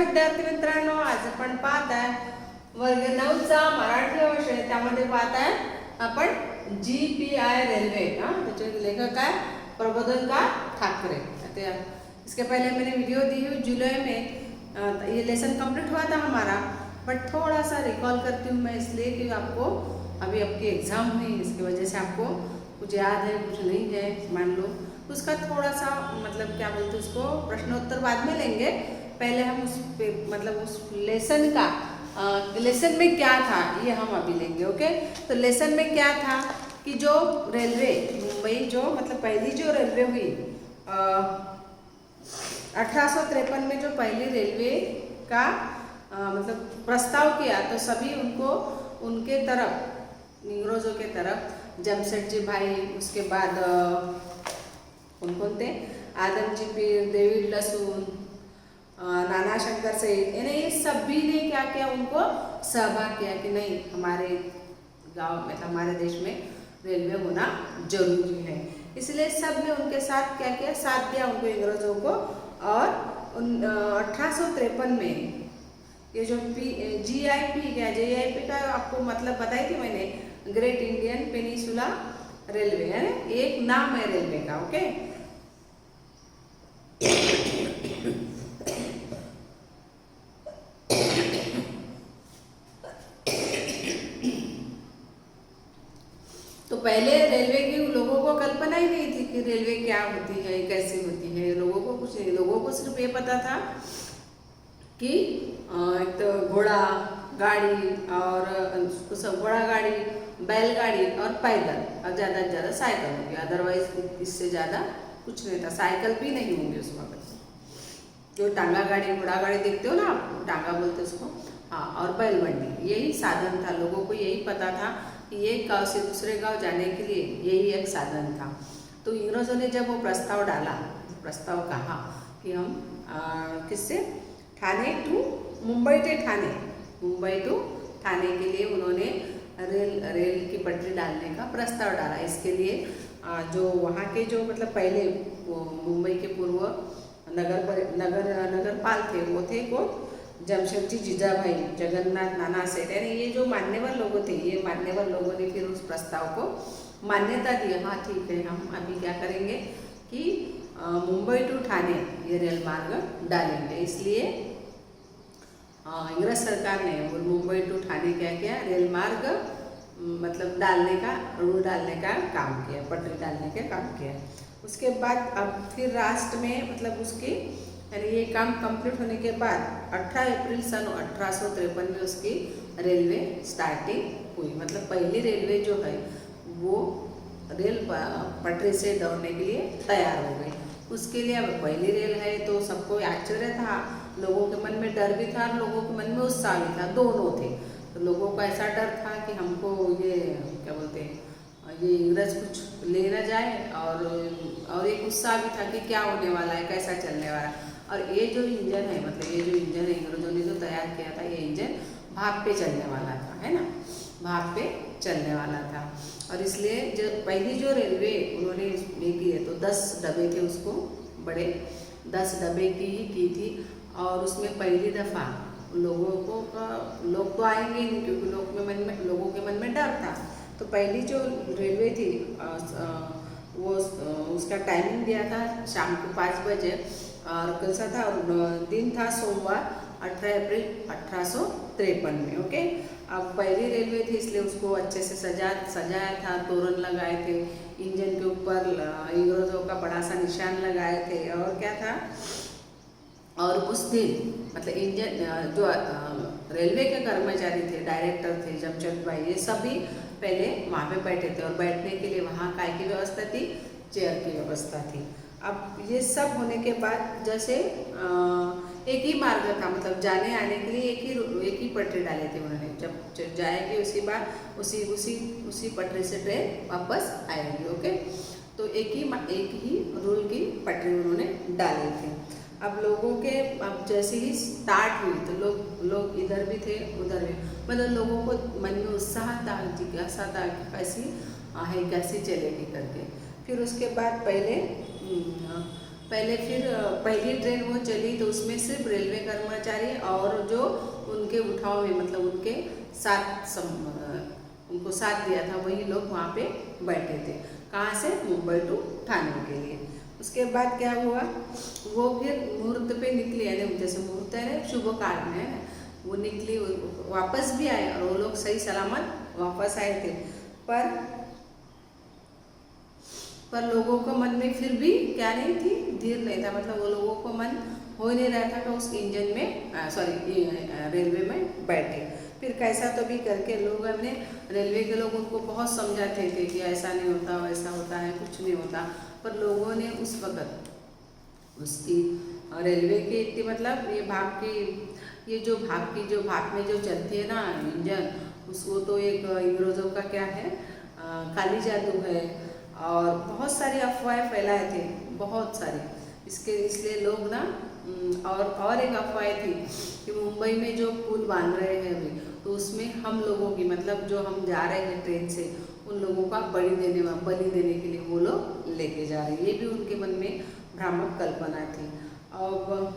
विद्यार्थी मित्रांनो, आज आपण पाहत आहे वर्ग 9चा मराठी विषय. त्यामध्ये पाहत आहे आपण GPI रेलवे. त्याचे लेखक आहे प्रबोधनकार ठाकरे. इसके पहले मैंने वीडियो दी हुई जुलाई में. ये लेसन कंप्लीट हुआ था हमारा, बट थोड़ा सा रिकॉल करती हूँ मैं इसलिए कि आपको अभी आपकी एग्ज़ाम हुई, इसकी वजह से आपको कुछ याद है कुछ नहीं है, मान लो उसका थोड़ा सा मतलब क्या बोलते उसको प्रश्नोत्तर बाद में लेंगे. पहले हम उस मतलब उस लेसन का लेसन में क्या था ये हम अभी लेंगे. ओके, तो लेसन में क्या था कि जो रेलवे मुंबई जो मतलब पहली जो रेलवे हुई 1853 में जो पहली रेलवे का मतलब प्रस्ताव किया, तो सभी उनको उनके तरफ इंग्रजों के तरफ जमशेदजी भाई, उसके बाद कौन थे आदमजी पीर, डेविड लसून, नाना शंकर सहित यानी ये सभी ने क्या किया, उनको सहभाग किया कि नहीं हमारे गांव में हमारे देश में रेलवे होना जरूरी है. इसलिए सब ने उनके साथ क्या किया, साथ दिया उनको इंग्रजों को. और 1853 में ये जो GIP क्या JIP का आपको मतलब बताई थी मैंने, ग्रेट इंडियन पेनिसुला रेलवे है, एक नाम है रेलवे का. ओके, तो पहले रेलवे की लोगों को कल्पना ही नहीं थी कि रेलवे क्या होती है, कैसी होती है. लोगों को कुछ नहीं, लोगों को सिर्फ ये पता था कि एक तो घोड़ा गाड़ी और सब घोड़ा गाड़ी, बैलगाड़ी और पैदल, और ज़्यादा से ज़्यादा साइकिल होगी. अदरवाइज इससे ज़्यादा कुछ नहीं था. साइकिल भी नहीं होंगे उस वक्त. जो टांगा गाड़ी घोड़ा गाड़ी देखते हो ना आप, टांगा बोलते उसको, हाँ, और बैलबंडी, यही साधन था. लोगों को यही पता था कि एक गांव से दूसरे गांव जाने के लिए यही एक साधन था. तो इंग्रजों ने जब वो प्रस्ताव डाला, प्रस्ताव कहा कि हम किससे ठाणे टू मुंबई से ठाणे, मुंबई टू ठाणे के लिए उन्होंने रेल की पटरी डालने का प्रस्ताव डाला. इसके लिए जो वहाँ के जो मतलब पहले मुंबई के पूर्व नगरपाल थे, वो थे कौन, जमशेदजी जीजाभाई, जगन्नाथ, नाना सेठ, यानी ये जो मान्यवर लोग थे, ये मान्यवर लोगों ने फिर उस प्रस्ताव को मान्यता दी. हाँ ठीक है, हम अभी क्या करेंगे कि मुंबई टू ठाणे ये रेल मार्ग डालेंगे. इसलिए इंग्रज सरकार ने मुंबई टू ठाणे क्या किया, रेल मार्ग मतलब डालने का, रूल डालने का काम किया, पटरी डालने का काम किया. उसके बाद अब फिर राष्ट्र में मतलब उसकी यानी ये काम कंप्लीट होने के बाद 18 अप्रैल सन 1853 में उसकी रेलवे स्टार्टिंग हुई. मतलब पहली रेलवे जो है वो रेल पटरी से दौड़ने के लिए तैयार हो गई. उसके लिए अब पहली रेल है तो सबको आश्चर्य था, लोगों के मन में डर भी था, लोगों के मन में उत्साह भी था, दोनों थे. तो लोगों को ऐसा डर था कि हमको ये क्या बोलते हैं, ये इंग्रज कुछ ले ना जाए, और एक उत्साह भी था कि क्या होने वाला है, कैसा चलने वाला. और ये जो इंजन है, मतलब ये जो इंजन है इंग्रजों ने जो तैयार किया था, ये इंजन भाप पे चलने वाला था, है ना, भाप पे चलने वाला था. और इसलिए जो पहली जो रेलवे उन्होंने ये की है, तो 10 डब्बे थे, उसको बड़े 10 डब्बे की थी. और उसमें पहली दफ़ा लोगों को लोग तो आएंगे नहीं, क्योंकि लोगों के मन में डर था. तो पहली जो रेलवे थी वो उसका टाइमिंग दिया था शाम को 5 बजे, और कल सा था, और दिन था सोमवार 18 अप्रैल 1853 में. ओके, अब पहली रेलवे थी इसलिए उसको अच्छे से सजाया था, तोरण लगाए थे, इंजन के ऊपर इंग्रजों का बड़ा सा निशान लगाए थे. और क्या था, और उस दिन मतलब इंजन जो रेलवे के कर्मचारी थे, डायरेक्टर थे, जमशेद भाई, ये सभी पहले वहाँ पे बैठे थे. और बैठने के लिए वहाँ काय की व्यवस्था थी, चेयर की व्यवस्था थी. अब ये सब होने के बाद जैसे एक ही मार्ग था, मतलब जाने आने के लिए एक ही पटरी डाली थी उन्होंने. जब जाएगी उसी बार उसी पटरी से ट्रेन वापस आएगी. ओके, तो एक ही रूल की पटरी उन्होंने डाली थी. अब लोगों के अब जैसे ही स्टार्ट हुई तो लोग इधर भी थे उधर भी, मतलब लोगों को मन में उत्साह था, जिज्ञासा था कि कैसी है, कैसी चलेगी करके. फिर उसके बाद पहले पहले फिर पहली ट्रेन वो चली तो उसमें सिर्फ रेलवे कर्मचारी और जो उनके उठाव में मतलब उनके साथ उनको साथ दिया था वही लोग वहाँ पे बैठे थे। कहाँ से? मुंबई टू ठाणे के लिए। उसके बाद क्या हुआ, वो फिर मुहूर्त पे निकली, यानी जैसे मुहूर्त है शुभ काल में है ना, वो निकली, वापस भी आए और वो लोग सही सलामत वापस आए थे। पर लोगों को मन में फिर भी क्या नहीं थी, धीर नहीं था, मतलब वो लोगों को मन हो ही नहीं रहा था कि उस इंजन में रेलवे में बैठे। फिर कैसा तो भी करके लोग अपने रेलवे के लोग उनको बहुत समझाते थे कि ऐसा नहीं होता, वैसा होता है, कुछ नहीं होता। पर लोगों ने उस वक्त उसकी रेलवे की मतलब ये जो भाप में जो चलती है ना इंजन, उसको तो एक अंग्रेजों का क्या है, काली जादू है, और बहुत सारी अफवाहें फैलाए थे, बहुत सारी। इसलिए लोग ना और एक अफवाह थी कि मुंबई में जो पुल बांध रहे हैं अभी, तो उसमें हम लोगों की मतलब जो हम जा रहे हैं ट्रेन से, उन लोगों का बलि देने के लिए वो लोग लेके जा रहे हैं। ये भी उनके मन में भ्रामक कल्पना थी। अब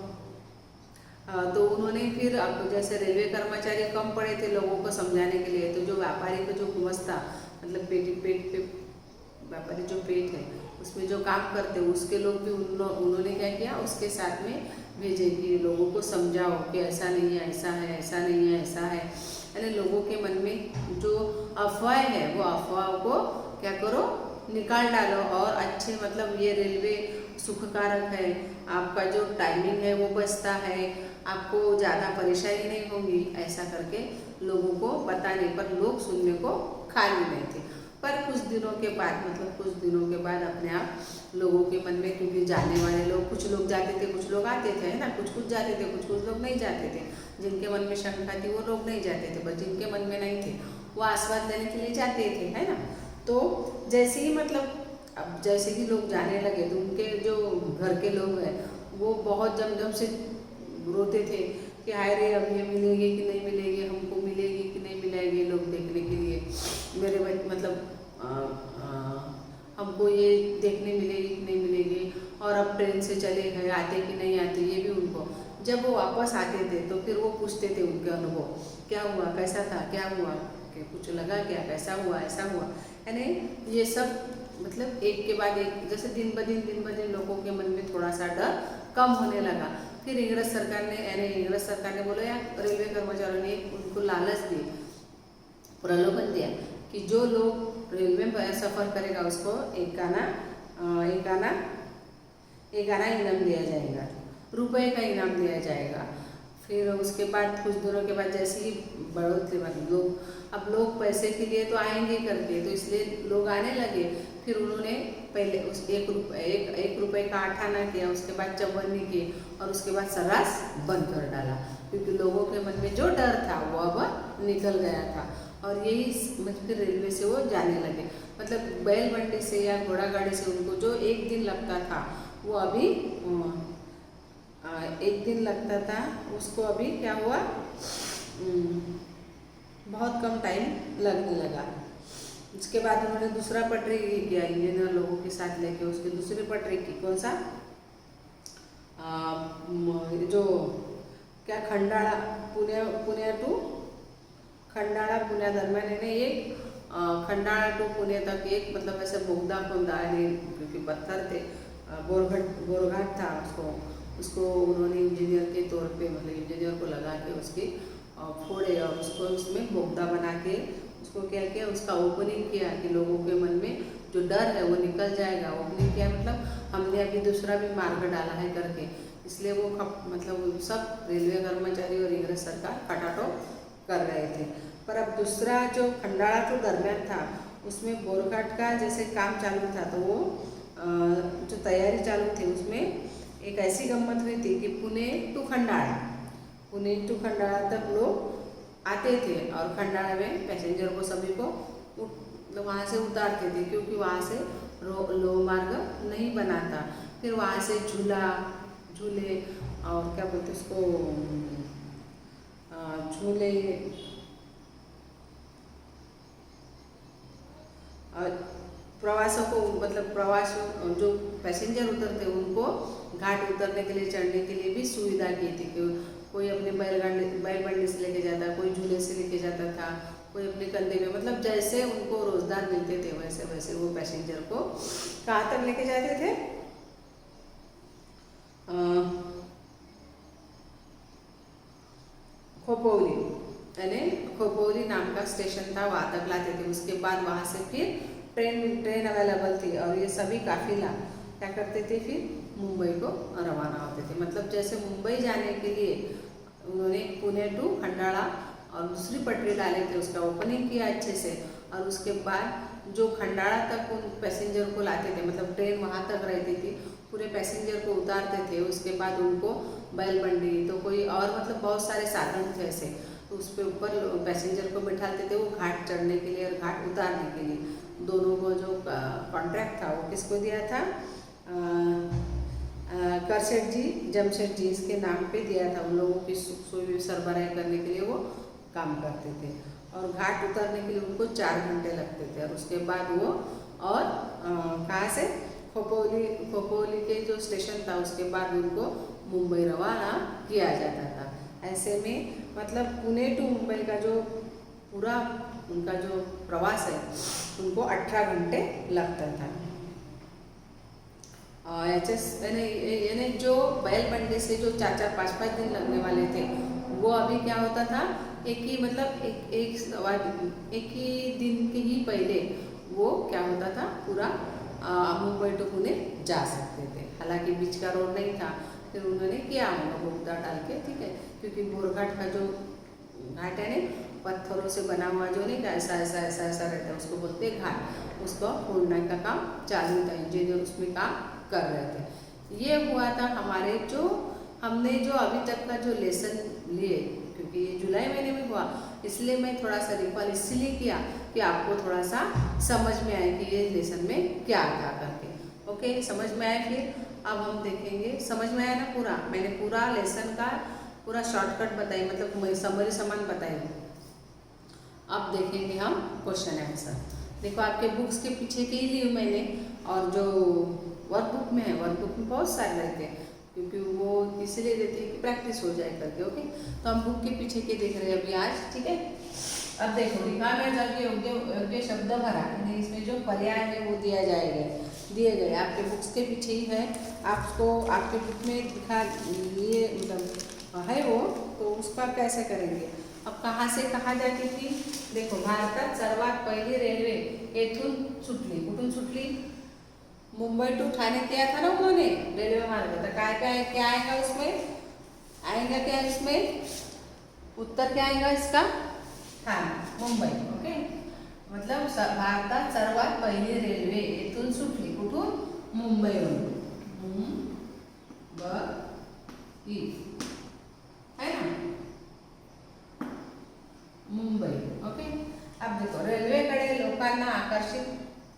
तो उन्होंने फिर अब जैसे रेलवे कर्मचारी कम पड़े थे लोगों को समझाने के लिए, तो जो व्यापारी का जो गुमस्ता मतलब पेट पे व्यापारी जो पेट है उसमें जो काम करते उसके लोग भी उन्होंने क्या किया, उसके साथ में भेजे कि लोगों को समझाओ कि ऐसा नहीं है, ऐसा है, ऐसा नहीं है, ऐसा है। यानी लोगों के मन में जो अफवाह है वो अफवाह को क्या करो, निकाल डालो, और अच्छे मतलब ये रेलवे सुखकारक है, आपका जो टाइमिंग है वो बचता है, आपको ज़्यादा परेशानी नहीं होगी, ऐसा करके लोगों को बताने पर लोग सुनने को खाली नहीं थे। पर कुछ दिनों के बाद अपने आप लोगों के मन में, क्योंकि जाने वाले लोग कुछ लोग जाते थे, कुछ लोग आते थे, है ना, कुछ जाते थे, कुछ लोग नहीं जाते थे। जिनके मन में शंका थी वो लोग नहीं जाते थे, पर जिनके मन में नहीं थे वो आस्वाद लेने के लिए जाते थे, है ना। तो जैसे ही अब जैसे ही लोग जाने लगे तो उनके जो घर के लोग हैं वो बहुत जम से रोते थे कि हाय रे, अब ये मिलेगी कि नहीं मिलेगी, हमको मिलेगी कि नहीं मिलेगी, लोग देखने के लिए मेरे हमको ये देखने मिलेगी कि नहीं मिलेगी, और अब ट्रेन से चले गए, आते कि नहीं आते, ये भी उनको। जब वो वापस आते थे तो फिर वो पूछते थे उनके अनुभव, क्या हुआ, कैसा था, क्या हुआ, कुछ लगा क्या, कैसा हुआ, ऐसा हुआ। यानी ये सब मतलब एक के बाद एक, जैसे दिन ब दिन लोगों के मन में थोड़ा सा डर कम होने लगा। फिर इंग्रज सरकार ने बोला, या रेलवे कर्मचारियों ने उनको लालच दी, प्रलोभन दिया कि जो लोग रेलवे में सफ़र करेगा उसको एक आना इनाम दिया जाएगा, रुपए का इनाम दिया जाएगा। फिर उसके बाद कुछ दिनों के बाद जैसे ही बढ़ोतरी लोग पैसे के लिए तो आएंगे करके, तो इसलिए लोग आने लगे। फिर उन्होंने पहले उस एक रुपए का 8 आना किया, उसके बाद 54 किए, और उसके बाद सर्रास बंद कर डाला, क्योंकि लोगों के मन में जो डर था वो अब निकल गया था। और यही फिर रेलवे से वो जाने लगे, मतलब बैलगाड़ी से या घोड़ा गाड़ी से उनको जो एक दिन लगता था वो अभी एक दिन लगता था, उसको अभी क्या हुआ, बहुत कम टाइम लगने लगा। उसके बाद उन्होंने दूसरा पटरी किया, इंजीनियर लोगों के साथ लेके उसकी दूसरी पटरी की, कौन सा, जो क्या, खंडाळा पुणे टू खंडाळा पुणे दरम्यान है एक खंडाळा टू पुणे तक एक मतलब ऐसे बोगदा खोदा है, क्योंकि पत्थर थे, बोरघाट था, उसको उन्होंने इंजीनियर के तौर पे मतलब इंजीनियर को लगा के उसके फोड़े और उसको उसमें बोगदा बना के उसको क्या किया, उसका ओपनिंग किया कि लोगों के मन में जो डर है वो निकल जाएगा। ओपनिंग किया मतलब हमने अभी दूसरा भी मार्ग डाला है करके, इसलिए वो मतलब सब रेलवे कर्मचारी और इंग्रज सरकार खटाटो कर रहे थे। पर अब दूसरा जो खंडाळा टू दरम्यान था उसमें बोरघाट का जैसे काम चालू था, तो वो जो तैयारी चालू थी उसमें एक ऐसी गम्मत हुई थी कि पुणे टू खंडाळा तक लोग आते थे, और खंडाळा में पैसेंजर को सभी को मतलब वहाँ से उतारते थे, क्योंकि वहाँ से लो मार्ग नहीं बना था। फिर वहाँ से झूले और क्या बोलते उसको, झूले प्रवासों को मतलब प्रवास जो पैसेंजर उतरते उनको घाट उतरने के लिए चढ़ने के लिए भी सुविधा की थी कि कोई अपने बैलगाड़ी से लेके जाता, कोई झूले से लेके जाता था, कोई अपने कंधे में, मतलब जैसे उनको रोजगार मिलते थे वैसे वैसे वो पैसेंजर को कहाँ तक लेके जाते थे, खोपोली, यानी खोपोली नाम का स्टेशन था, वहाँ तक लाते थे। उसके बाद वहाँ से फिर ट्रेन अवेलेबल थी और ये सभी काफिला क्या करते थे, फिर मुंबई को रवाना होते थे। मतलब जैसे मुंबई जाने के लिए उन्होंने पुणे टू खंडाला और दूसरी पटरी डाले थे, उसका ओपनिंग किया अच्छे से, और उसके बाद जो खंडाला तक उन पैसेंजर को लाते थे, मतलब ट्रेन वहाँ तक रहती थी, पूरे पैसेंजर को उतारते थे, उसके बाद उनको बैलबंडी तो कोई और मतलब बहुत सारे साधन थे ऐसे, तो उस पर ऊपर पैसेंजर को बिठाते थे वो घाट चढ़ने के लिए और घाट उतारने के लिए। दोनों को जो कॉन्ट्रैक्ट था वो किसको दिया था, करसेट जी, जमशेद जी इसके नाम पे दिया था। उन लोगों की सुख सरबराह करने के लिए वो काम करते थे और घाट उतरने के लिए उनको 4 घंटे लगते थे। और उसके बाद वो और कहाँ से खोपोली के जो स्टेशन था उसके बाद उनको मुंबई रवाना किया जाता था। ऐसे में मतलब पुणे टू मुंबई का जो पूरा उनका जो प्रवास है उनको 18 घंटे लगता था। यानी जो बैलबंडी से जो 4-5 दिन लगने वाले थे वो अभी क्या होता था, एक ही मतलब एक ही दिन के ही पहले वो क्या होता था, पूरा मुंबई टू पुणे जा सकते थे। हालांकि बीच का रोड नहीं था, फिर उन्होंने किया बोगदा डाल के, ठीक है, क्योंकि बोरघाट का जो घाट है ना पत्थरों से बना हुआ जो नहीं ऐसा ऐसा ऐसा ऐसा रहता है उसको बोलते हैं घाट, उसको खोदने का काम चालू था, इंजीनियर उसमें काम कर रहे थे। ये हुआ था हमारे जो हमने जो अभी तक का जो लेसन लिए, क्योंकि ये जुलाई महीने में हुआ इसलिए मैं थोड़ा सा रिकॉल इसलिए किया कि आपको थोड़ा सा समझ में आए कि ये लेसन में क्या था करके। ओके, समझ में आए। फिर अब हम देखेंगे, समझ में आया ना पूरा, मैंने पूरा लेसन का पूरा शॉर्टकट बताई, मतलब समरी समान बताई। अब देखेंगे हम क्वेश्चन आंसर। देखो आपके बुक्स के पीछे के ही ली मैंने, और जो वर्कबुक में है वर्कबुक में बहुत सारे रहते हैं क्योंकि वो इसलिए देते हैं कि प्रैक्टिस हो जाए करके। ओके, तो हम बुक के पीछे के देख रहे हैं अभी आज, ठीक है। अब देखो लिखा में जाके योग्य शब्द भरा, इसमें जो पर्याय है वो दिए गए आपके बुक्स के पीछे ही है। आपको आपके बुक में दिखा लिए मतलब है वो, तो उसका कैसे करेंगे। अब कहाँ से कहाँ जाती थी, देखो भारतात सर्वात पहिली रेल्वे येथून सुटली, कुठून सुटली, मुंबई टू ठाणे किया था ना उन्होंने रेलवे मार्ग, तो क्या आएगा उसमें, आएगा क्या इसमें, उत्तर क्या आएगा इसका, ठाणे मुंबई। ओके, मतलब भारतात सर्वात पहिली रेल्वे येथून सुटली, कुठून, मुंबईवरून, मुंबई है ना, मुंबई। ओके, अब देखो रेल्वेकडे लोकांना आकर्षित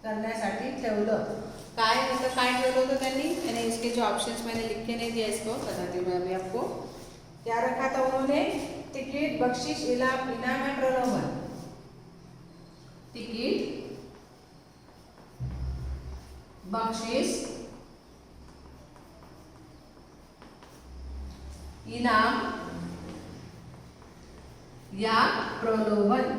करण्यासाठी ठेवलं काय होतं, काय ठेवलं होतं त्यांनी, यानी इसके जो ऑप्शंस मैंने लिख के नहीं दिया, इसको बताती हूँ मैं अभी आपको। क्या रखा था उन्होंने, टिकट, बख्शिश, इनाम है प्रलोभन, टिकट, बख्शिश, इनाम या प्रलोभन।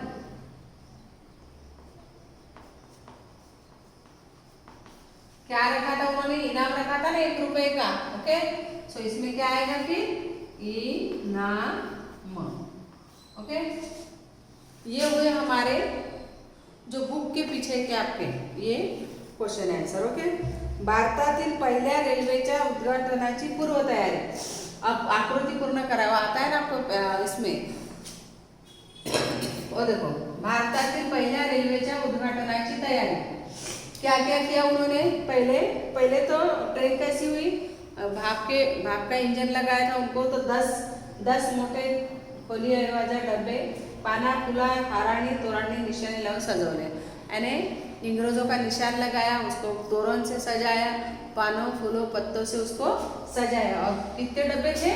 क्या रखा था उन्होंने, इनाम रखा था ना 1 रुपए का। ओके, सो इसमें क्या आएगा फिर, इनाम। ओके, ये हुए हमारे जो बुक के पीछे के आपके ये क्वेश्चन आंसर। ओके, भारतातील पहिल्या रेल्वेच्या उद्घाटनाची पूर्वतयारी। अब आकृति पूर्ण करावा आता है ना आपको इसमें, वो देखो भारतातील पहिल्या रेल्वेच्या उद्घाटनाची तयारी। क्या क्या किया उन्होंने, पहले तो ट्रेन कैसी हुई, भाप का इंजन लगाया था उनको, तो 10 मोठे खोली दरवाजा डब्बे पाना फुला हारानी तोरानी निशाने लावून सजवले, यानी इंग्रेजों का निशान लगाया, उसको तोरण से सजाया, पानों फूलों पत्तों से उसको सजाया। और कितने डब्बे थे,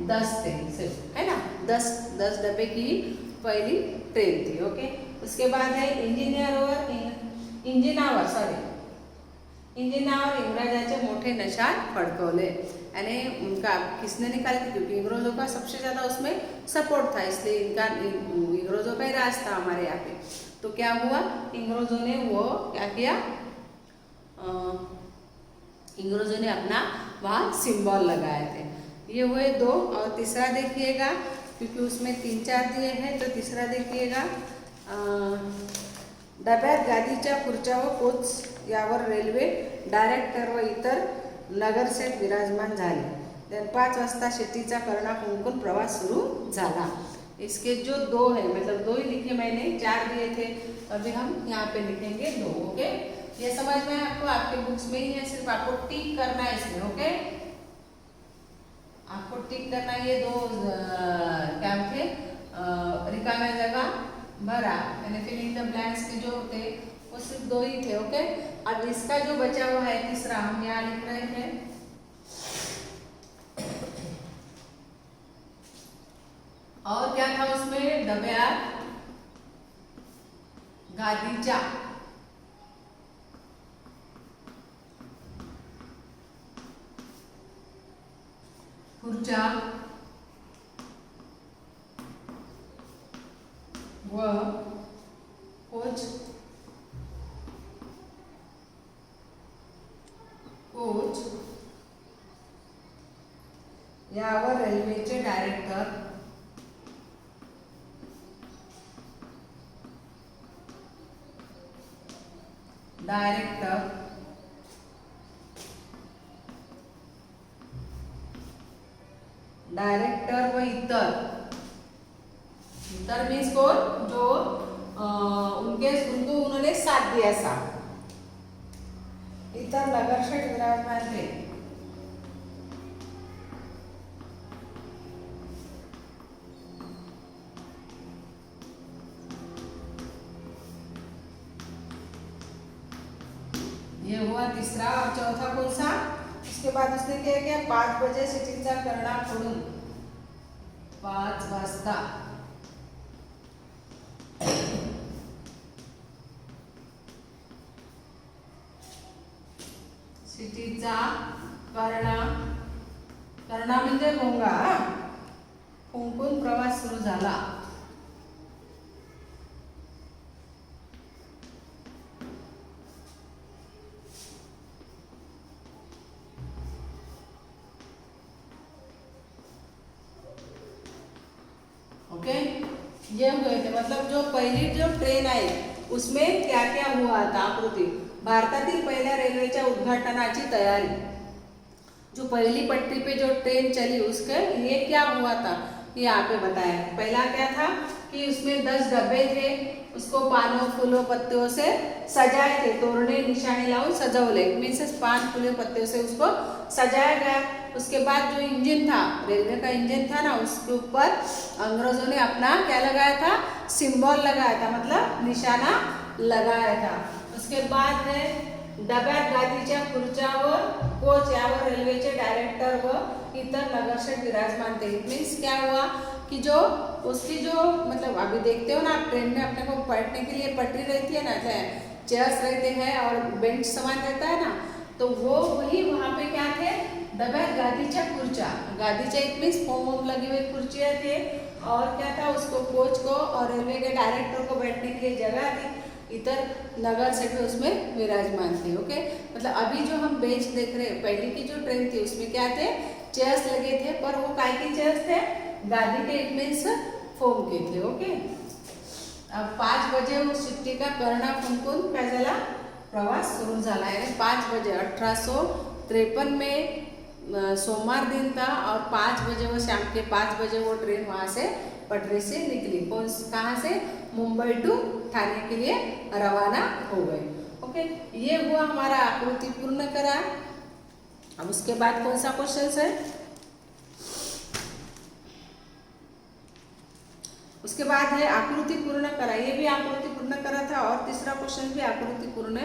10 थे सिर्फ, है ना, 10 डब्बे की पहली ट्रेन थी। ओके, उसके बाद है इंजीनियर और इंजीनावर, सॉरी इंजिनावर इंग्रजाचे मोठे नशान फड़कौले, यानी उनका किसने निकाले थे, क्योंकि इंग्रजों का सबसे ज़्यादा उसमें सपोर्ट था, इसलिए इनका इंग्रजों का ही राज था हमारे यहाँ पे। तो क्या हुआ, इंग्रजों ने वो क्या किया, इंग्रजों ने अपना वहाँ सिंबल लगाए थे। ये हुए दो। और तीसरा देखिएगा, क्योंकि उसमें 3-4 दिए हैं, तो तीसरा देखिएगा, डब्यात गादीच्या खुर्च्या व कोच यावर रेल्वे डायरेक्टर व इतर नगरसेठ विराजमान झाले। तर 5 वाजता शेतीचा कर्णा कुंकून प्रवास सुरू झाला। इसके जो 2 है, मतलब 2 ही लिखे मैंने, 4 दिए थे, अभी हम यहाँ पे लिखेंगे 2। ओके, ये समझ में आपको, आपके बुक्स में ही है, सिर्फ आपको टिक करना है इसमें। ओके, आपको टिक करना, ये 2 क्या थे, रिकाम्या जगह भरा, यानी फिलिंग द ब्लैंक्स के जो थे वो सिर्फ 2 ही थे। ओके, अब इसका जो बचा हुआ है तीसरा, हम यहाँ लिख रहे हैं, और क्या था उसमें, डब्यात गादीच्या खुर्च्या व कोच यावर रेल्वेचे डायरेक्टर व इतर मीन्स कौन, जो उनको उन्होंने साथ दिया, इतर नगरसेठ विराजमान थे। ये हुआ तीसरा। और चौथा कौन सा, उसके बाद उसने क्या किया, 5 बजे शेतीचा कर्णा फोडून 5 वाजता शेतीचा कर्णा म्हणजे भोंगा फुंकून प्रवास सुरू झाला। ओके, ये हुए थे, मतलब जो पहली जो ट्रेन आई उसमें क्या क्या हुआ था आकृती, भारतातील पहिल्या रेल्वेच्या उद्घाटनाची तयारी, जो पहली पटरी पे जो ट्रेन चली उसके लिए क्या हुआ था, ये यहाँ पे बताया है। पहला क्या था कि उसमें 10 डब्बे थे, उसको पानों फूलों पत्तियों से सजाए थे, तोरणे निशाने लाऊं सजवले, मीन्स पान फूलों पत्तियों से उसको सजाया गया। उसके बाद जो इंजन था, रेलवे का इंजन था ना, उसके ऊपर अंग्रेजों ने अपना क्या लगाया था, सिंबल लगाया था, मतलब निशाना लगाया था। उसके बाद है डब्यात गादीच्या खुर्च्यावर कोच यावर रेल्वेचे डायरेक्टर व इतर नगरसेठ विराजमान थे। मीन्स क्या हुआ कि जो उसकी जो मतलब अभी देखते हो ना आप, ट्रेन में अपने को बैठने के लिए पटरी रहती है ना, चेयर्स रहते हैं और बेंच सामान रहता है ना, तो वो वही वहाँ पे क्या थे, डब्यात गादीच्या खुर्च्या, गादीच्या इट मीन्स फोम लगी हुई कुर्सियाँ थे, और क्या था, उसको कोच को और रेलवे के डायरेक्टर को बैठने के लिए जगह थी, इतर नगर सेठ उसमें विराजमान थे। ओके, मतलब अभी जो हम बेंच देख रहे हैं, पहले की जो ट्रेन थी उसमें क्या थे, चेयर्स लगे थे, पर वो काय के चेयर्स थे, गादी के इट मीन्स फोम के थे। ओके, अब 5 बजे वो सिट्टी का कर्णा फुंकून काय झाला, प्रवास सुरू झाला है। 5 बजे 1853 में सोमवार दिन था, और 5 बजे वो शाम के 5 बजे वो ट्रेन वहाँ से पटरी से निकली, कौन कहाँ से, मुंबई टू ठाणे के लिए रवाना हो गए। ओके, ये हुआ हमारा आकृति पूर्ण करा। अब उसके बाद कौन सा क्वेश्चन है, उसके बाद है आकृति पूर्ण करा, ये भी आकृति पूर्ण करा था, और तीसरा क्वेश्चन भी आकृति पूर्ण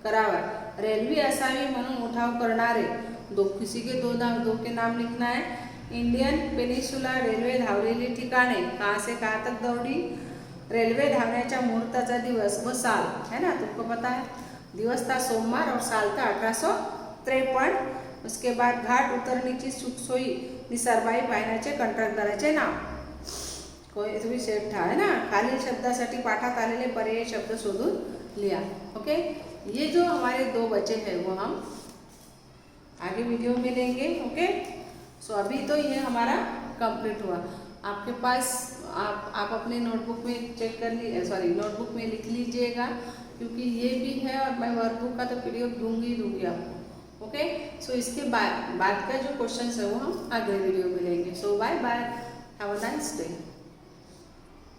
करावा। रेल्वे असावी म्हणून उठाव करणारे किसी के 2 के नाम लिखना है। इंडियन पेनिसुला रेल्वे धावलेली ठिकाणे, कहाँ से कहाँ तक दौड़ी, रेल्वे धावण्याच्या मुहूर्ताचा दिवस व साल है ना, तुमको पता है, दिवस था सोमवार और साल था 1853। उसके बाद घाट उतरणीची सुखसोयी निसरबाई पाहण्याचे कंत्राटदाराचे नाव. कोई तुम्ही शेठ था है ना. खालील शब्दासाठी पाठात आलेले पर्यायी शब्द शोधून लिया. ओके, ये जो हमारे 2 बचे हैं वो हम आगे वीडियो में लेंगे. ओके, सो अभी तो ये हमारा कंप्लीट हुआ. आपके पास आप अपने नोटबुक में चेक कर नोटबुक में लिख लीजिएगा, क्योंकि ये भी है और मैं वर्कबुक का तो पीडीएफ दूंगी आपको. ओके, सो इसके बाद का जो क्वेश्चन है वो हम अगले वीडियो में लेंगे. So bye bye, have a nice day.